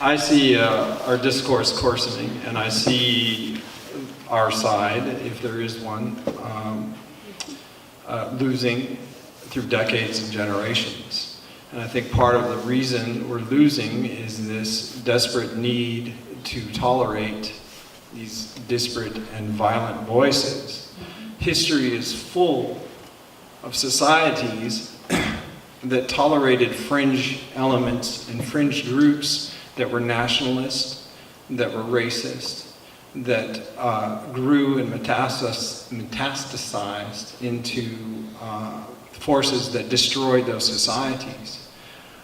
I see our discourse coarsening, and I see our side, if there is one, losing through decades and generations. And I think part of the reason we're losing is this desperate need to tolerate these disparate and violent voices. History is full of societies that tolerated fringe elements and fringe groups that were nationalist, that were racist, that grew and metastasized into forces that destroyed those societies.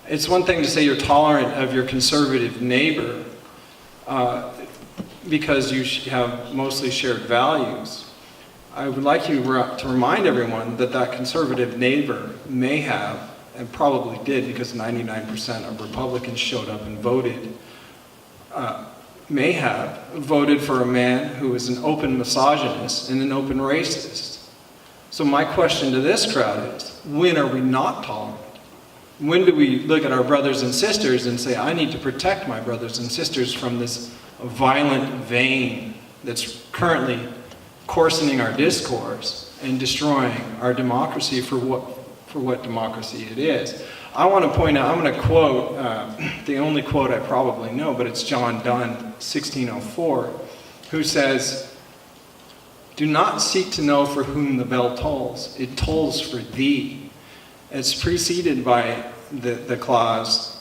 It's one thing to say you're tolerant of your conservative neighbor because you have mostly shared values. I would like you to remind everyone that that conservative neighbor may have, and probably did because 99% of Republicans showed up and voted, may have voted for a man who is an open misogynist and an open racist. So my question to this crowd is, when are we not tolerant? When do we look at our brothers and sisters and say, I need to protect my brothers and sisters from this violent vein that's currently coarsening our discourse and destroying our democracy for what democracy it is? I want to point out, I'm going to quote, the only quote I probably know, but it's John Donne, 1604, who says, "Do not seek to know for whom the bell tolls, it tolls for thee." It's preceded by the clause,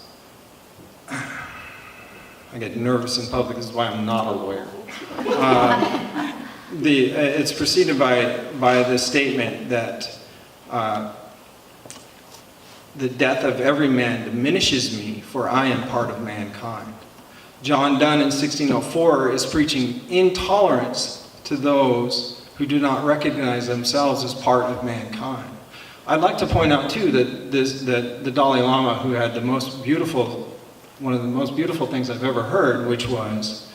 I get nervous in public, this is why I'm not a lawyer. It's preceded by the statement that the death of every man diminishes me, for I am part of mankind. John Donne in 1604 is preaching intolerance to those who do not recognize themselves as part of mankind. I'd like to point out too that the Dalai Lama, who had one of the most beautiful things I've ever heard, which was,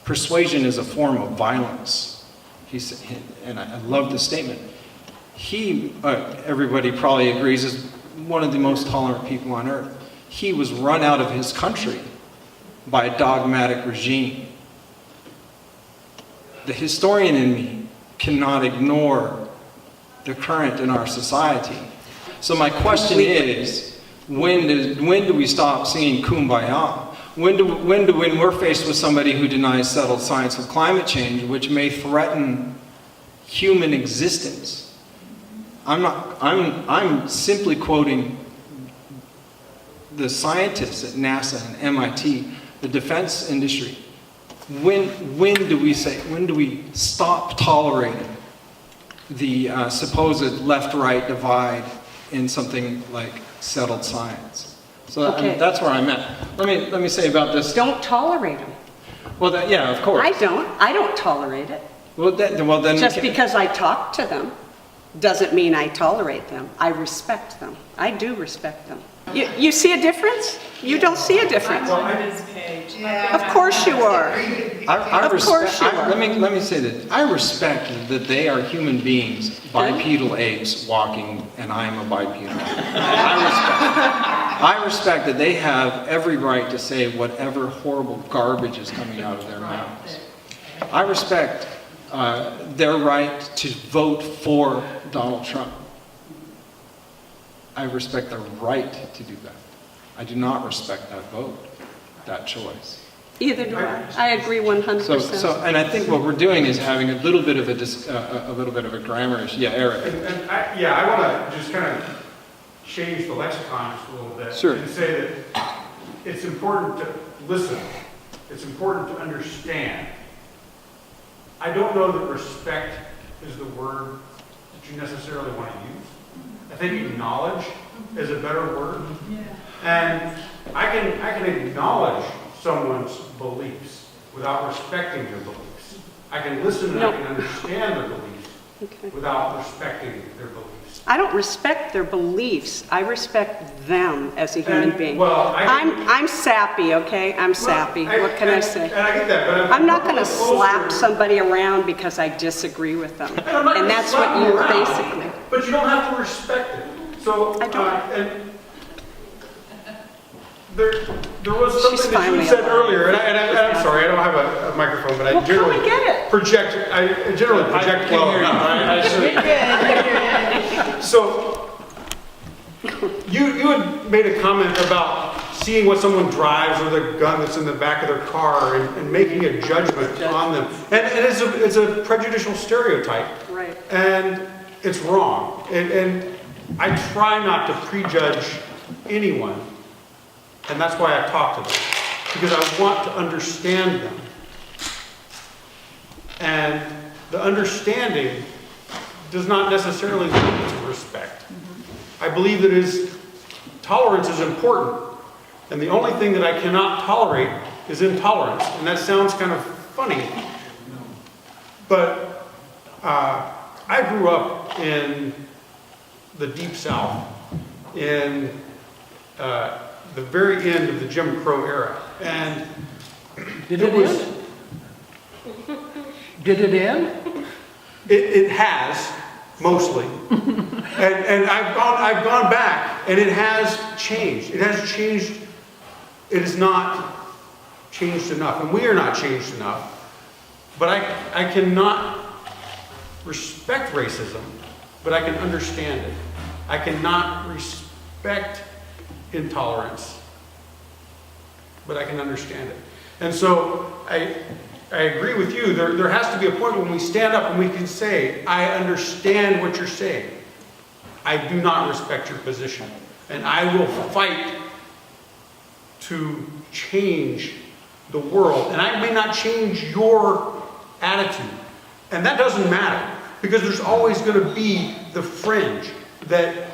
persuasion is a form of violence. He said, and I love this statement. He, everybody probably agrees, is one of the most tolerant people on earth. He was run out of his country by a dogmatic regime. The historian in me cannot ignore the current in our society. So my question is, when do we stop singing Kumbaya? When we're faced with somebody who denies settled science of climate change, which may threaten human existence? I'm simply quoting the scientists at NASA and MIT, the defense industry. When do we stop tolerating the supposed left-right divide in something like settled science? So that's where I'm at. Let me say about this. Don't tolerate them. Well, yeah, of course. I don't tolerate it. Well, then Just because I talk to them doesn't mean I tolerate them. I respect them. I do respect them. You see a difference? You don't see a difference. Of course you are. Of course you are. Let me say this. I respect that they are human beings, bipedal apes walking, and I am a bipedal ape. I respect that they have every right to say whatever horrible garbage is coming out of their mouths. I respect their right to vote for Donald Trump. I respect their right to do that. I do not respect that vote, that choice. Either do I. I agree 100%. So, and I think what we're doing is having a little bit of a grammar issue. Yeah, Eric. I want to just kind of change the lexicon just a little bit. Sure. And say that it's important to listen. It's important to understand. I don't know that respect is the word that you necessarily want to use. I think acknowledge is a better word. Yeah. And I can acknowledge someone's beliefs without respecting their beliefs. I can listen and I can understand their beliefs without respecting their beliefs. I don't respect their beliefs. I respect them as a human being. Well, I'm sappy, okay? I'm sappy. What can I say? And I get that, but I'm not going to slap somebody around because I disagree with them. And that's what you basically. But you don't have to respect it. So I don't. There was She's something that you finally said alive. earlier, and I'm sorry, I don't have a microphone, but I Well, come generally and get it. project well enough. So, you had made a comment about seeing what someone drives or the gun that's in the back of their car and making a judgment on them. And it's a prejudicial stereotype. Right. And it's wrong. And I try not to prejudge anyone. And that's why I talk to them. Because I want to understand them. And the understanding does not necessarily lead to respect. I believe that tolerance is important. And the only thing that I cannot tolerate is intolerance. And that sounds kind of funny. But I grew up in the Deep South, in the very end of the Jim Crow era. And Did it end? Did it end? it has, mostly. And I've gone back, and it has changed. It has changed. It is not changed enough, and we are not changed enough. But I cannot respect racism, but I can understand it. I cannot respect intolerance, but I can understand it. And so I agree with you. There has to be a point when we stand up and we can say, I understand what you're saying. I do not respect your position. And I will fight to change the world. And I may not change your attitude. And that doesn't matter, because there's always going to be the fringe that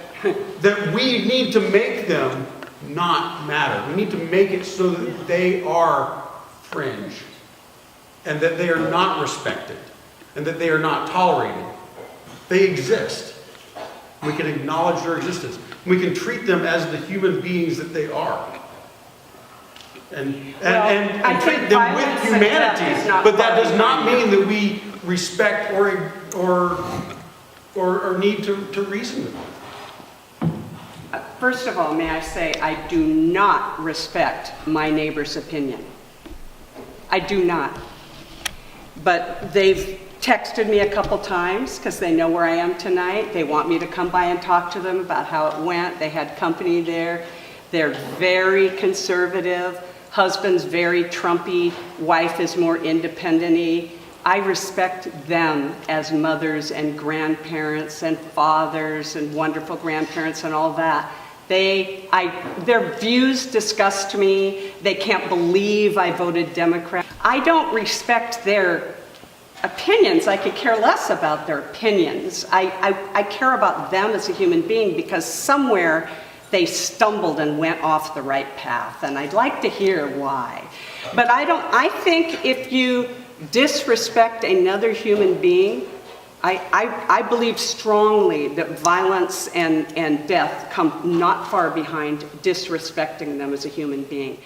we need to make them not matter. We need to make it so that they are fringe, and that they are not respected, and that they are not tolerated. They exist. We can acknowledge their existence. We can treat them as the human beings that they are. And treat them with humanity. But that does not mean that we respect or need to reason with them. First of all, may I say, I do not respect my neighbor's opinion. I do not. But they've texted me a couple times because they know where I am tonight. They want me to come by and talk to them about how it went. They had company there. They're very conservative. Husband's very Trumpy. Wife is more independent-y. I respect them as mothers and grandparents and fathers and wonderful grandparents and all that. Their views disgust me. They can't believe I voted Democrat. I don't respect their opinions. I could care less about their opinions. I care about them as a human being because somewhere they stumbled and went off the right path, and I'd like to hear why. But I think if you disrespect another human being, I believe strongly that violence and death come not far behind disrespecting them as a human being.